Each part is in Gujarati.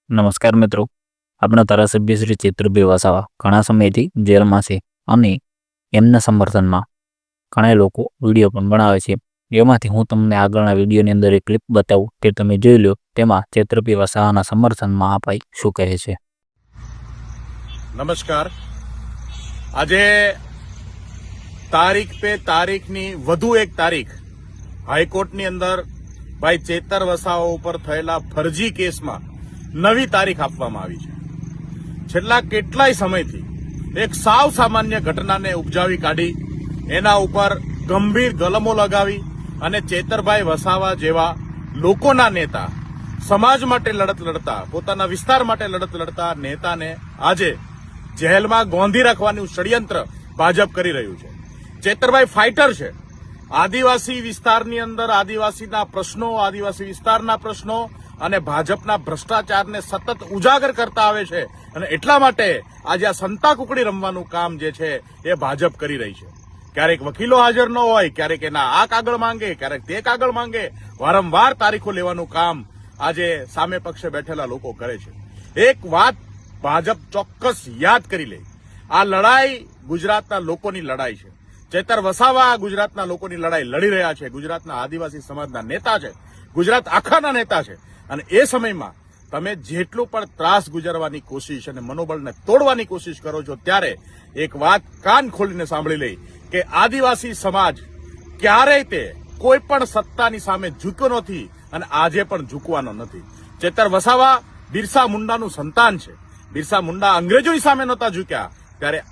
નમસ્કાર મિત્રો, આપણા ધારાસભ્ય શ્રી ચેતરભાઈ વસાવા ઘણા સમયથી જેલમાં છે અને એમના સમર્થનમાં ઘણા લોકો વિડીયો પણ બનાવે છે. એમાંથી હું તમને આગળના વિડીયોની અંદર એક ક્લિપ બતાવું તે તમે જોઈ લો. તેમાં ચેતરભાઈ વસાવાના સમર્થનમાં આ ભાઈ શું કહે છે. નમસ્કાર. આજે તારીખ પે તારીખની વધુ એક તારીખ હાઈકોર્ટની અંદર ભાઈ ચેતર વસાવા ઉપર થયેલા ફરજી કેસમાં નવી તારીખ આપવામાં આવી છે. છેલ્લા કેટલાય સમયથી એક સાવ સામાન્ય ઘટનાને ઉપજાવી કાઢી એના ઉપર ગંભીર ગલમો લગાવી અને ચેતરભાઈ વસાવા જેવા લોકોના નેતા, સમાજ માટે લડત લડતા, પોતાના વિસ્તાર માટે લડત લડતા નેતાને આજે જેલમાં ગોંધી રાખવાનું ષડયંત્ર ભાજપ કરી રહ્યું છે. ચેતરભાઈ ફાઇટર છે. આદિવાસી વિસ્તારની અંદર આદિવાસીના પ્રશ્નો, આદિવાસી વિસ્તારના પ્રશ્નો અને ભાજપના ભ્રષ્ટાચારને સતત ઉજાગર કરતા આવે છે અને એટલા માટે આજે આ સંતા કુકડી રમવાનું કામ જે છે એ ભાજપ કરી રહી છે. ક્યારેક વકીલો હાજર ન હોય, ક્યારેક એના આ કાગળ માંગે, ક્યારેક તે કાગળ માંગે, વારંવાર તારીખો લેવાનું કામ આજે સામે પક્ષે બેઠેલા લોકો કરે છે. એક વાત ભાજપ ચોક્કસ યાદ કરી લે, આ લડાઈ ગુજરાતના લોકોની લડાઈ છે. ચેતર વસાવા ગુજરાતના લોકોની લડાઈ લડી રહ્યા છે. ગુજરાતના આદિવાસી સમાજના નેતા છે, ગુજરાત આખાના નેતા છે અને એ સમયમાં તમે જેટલું પણ ત્રાસ ગુજારવાની કોશિશ અને મનોબળને તોડવાની કોશિશ કરો છો ત્યારે એક વાત કાન ખોલીને સાંભળી લઈ કે આદિવાસી સમાજ ક્યારેય તે કોઈ પણ સત્તાની સામે ઝૂક્યો નથી અને આજે પણ ઝૂકવાનો નથી. ચેતર વસાવા બિરસા મુંડાનું સંતાન છે. બિરસા મુંડા અંગ્રેજોની સામે નહોતા ઝૂક્યા ત્યારે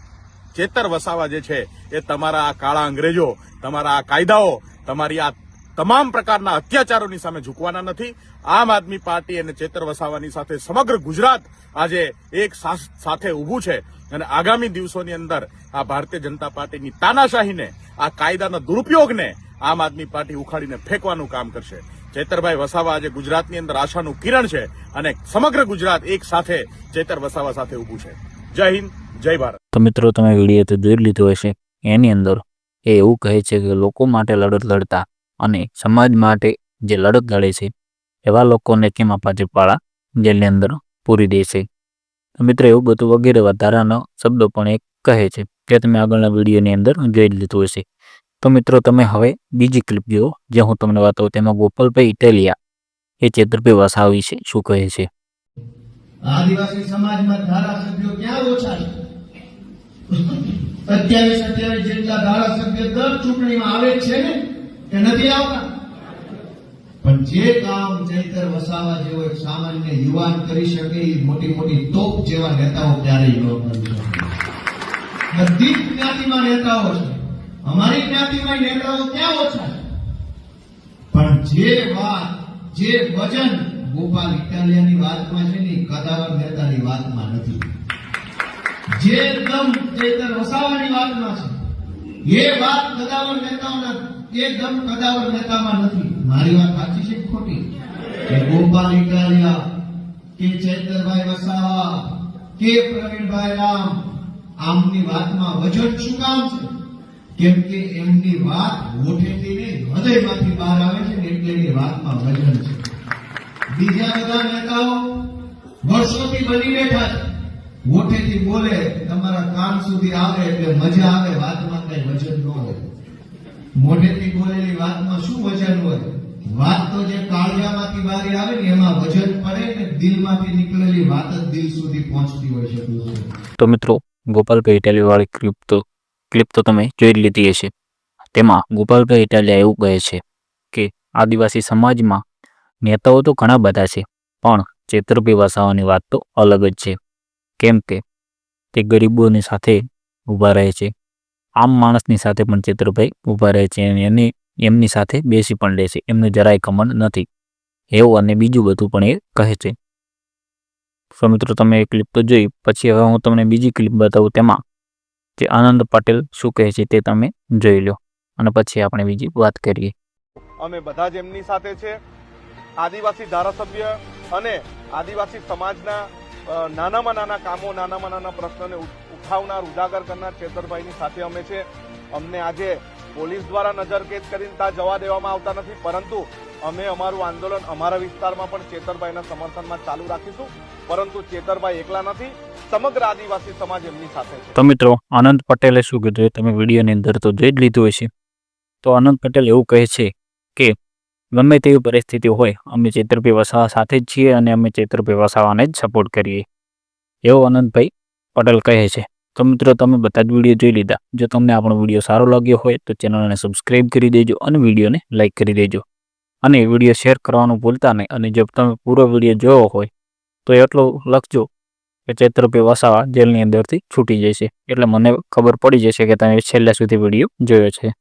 ચેતર વસાવા જે છે એ તમારા આ કાળા અંગ્રેજો, તમારા આ કાયદાઓ, તમારી આ તમામ પ્રકારના અત્યાચારોની સામે ઝૂકવાના નથી. આમ આદમી પાર્ટી અને ચેતર વસાવાની સાથે સમગ્ર ગુજરાત આજે એક સાથે ઊભું છે અને આગામી દિવસોની અંદર આ ભારતીય જનતા પાર્ટીની તાનાશાહીને, આ કાયદાના દુરુપયોગને આમ આદમી પાર્ટી ઉખાડીને ફેંકવાનું કામ કરશે. ચેતરભાઈ વસાવા આજે ગુજરાતની અંદર આશાનું કિરણ છે અને સમગ્ર ગુજરાત એક સાથે ચેતર વસાવા સાથે ઊભું છે. જય હિન્દ, જય ભારત. તો મિત્રો, તમે વિડીયો તો જોઈ લીધો હશે. એની અંદર એ એવું કહે છે કે લોકો માટે લડત લડતા અને સમાજ માટે જે લડત લડે છે એવા લોકોને કેમ પાછળપાળા જેલની અંદર પૂરી દે છે. તો મિત્રો, એવું બધું વગેરે વધારાનો શબ્દો પણ એ કહે છે જે તમે આગળના વિડીયોની અંદર જોઈ લીધું હશે. તો મિત્રો, તમે હવે બીજી ક્લિપ જુઓ જે હું તમને બતાવું. તેમાં ગોપાલભાઈ ઇટાલિયા એ ચેતરભાઈ વસાવા વિશે શું કહે છે. આદિવાસી સમાજમાં ધારાસભ્યો ક્યાં ઓછા છે? 27 જેટલા ધારાસભ્ય દર ચૂંટણીમાં આવે છે ને, કે નથી આવતા? પણ જે કામ ચૈતર વસાવા જેવો એક સામાન્ય યુવાન કરી શકે એ મોટી મોટી તોપ જેવા નેતાઓ ક્યારેય ન કરી શકે. બધી જ જ્ઞાતિમાં નેતાઓ છે, અમારી જ્ઞાતિમાં નેતાઓ ક્યાં ઓછા છે? પણ જે વાત, જે વજન ગોપાલ ઇટાલિયાની વાતમાં છે ને, કદાવર નેતાની વાતમાં નથી. જે દમ ચેતર વસાવાની વાતમાં છે એ વાત કદાવર નેતાઓના, એ દમ કદાવર નેતામાં નથી. મારી વાત સાચી છે કે ખોટી? કે ગોપાલ ઇટાલિયા કે ચેતરભાઈ વસાવા કે પ્રવીણભાઈ રામ, આમની વાતમાં વજન શું કામ છે? કેમ કે એમની વાત મોઢેથી નહીં હૃદયમાંથી બહાર આવે છે ને, એટલે એની વાતમાં વજન છે. બીજા બધા નેતાઓ વર્ષોથી બની બેઠા છે, મોઢેથી બોલે, તમારા કાન સુધી આવે એટલે મજા આવે, વાતમાં કઈ વજન ન હોય. મોઢેથી બોલેલી વાતમાં શું વજન હોય? વાત તો જે કાળિયામાંથી બહાર આવે ને એમાં વજન પડે ને, દિલમાંથી નીકળેલી વાત જ દિલ સુધી પહોંચતી હોય છે. તો મિત્રો, ગોપાલભાઈ ઇટાલિયા વાળી ક્લિપ તો તમે જોઈ લીધી હશે. તેમાં ગોપાલભાઈ ઇટાલિયા એવું કહે છે કે આદિવાસી સમાજમાં નેતાઓ તો ઘણા બધા છે પણ ચેતરભાઈ વસાવાની વાત તો અલગ જ છે. કેમ કે તે ગરીબોની સાથે ઊભા રહે છે. આમ માણસની સાથે પણ ચેતરભાઈ ઊભા રહે છે અને એમની સાથે બેસી પણ લે છે. એમને જરાય કમંડ નથી એવું અને બીજું બધું પણ એ કહે છે. તો મિત્રો, તમે એ ક્લિપ તો જોઈ, પછી હવે હું તમને બીજી ક્લિપ બતાવું. તેમાં જે આનંદ પટેલ શું કહે છે તે તમે જોઈ લો અને પછી આપણે બીજી વાત કરીએ. અમે બધા જ એમની સાથે છે. આદિવાસી ધારાસભ્ય અને આદિવાસી સમાજના નાનામાં નાના કામો, નાનામાં નાના પ્રશ્નોને ઉઠાવનાર, ઉજાગર કરનાર ચેતરભાઈની સાથે અમે છે. અમને આજે પોલીસ દ્વારા નજરકેદ કરીને ત્યાં જવા દેવામાં આવતા નથી, પરંતુ અમે અમારું આંદોલન અમારા વિસ્તારમાં પણ ચેતરભાઈના સમર્થનમાં ચાલુ રાખીશું, પરંતુ ચેતરભાઈ એકલા નથી, સમગ્ર આદિવાસી સમાજ એમની સાથે છે. તો મિત્રો, આનંદ પટેલે શું કીધું તમે વિડીયોની અંદર તો જોઈ જ લીધું હશે. તો આનંદ પટેલ એવું કહે છે કે ગમે તેવી પરિસ્થિતિ હોય અમે ચેતરભાઈ વસાવા સાથે જ છીએ અને અમે ચેતરભાઈ વસાવાને જ સપોર્ટ કરીએ, એવું આનંદભાઈ પટેલ કહે છે. તો મિત્રો, તમે બધા જ વિડીયો જોઈ લીધા. જો તમને આપણો વિડીયો સારો લાગ્યો હોય તો ચેનલને સબસ્ક્રાઈબ કરી દેજો અને વિડીયોને લાઇક કરી દેજો અને વિડીયો શેર કરવાનું ભૂલતા નહીં. અને જો તમે પૂરો વિડીયો જોયો હોય તો એટલું લખજો કે ચેતરભાઈ વસાવા જેલની અંદરથી છૂટી જશે, એટલે મને ખબર પડી જશે કે તમે છેલ્લા સુધી વિડીયો જોયો છે.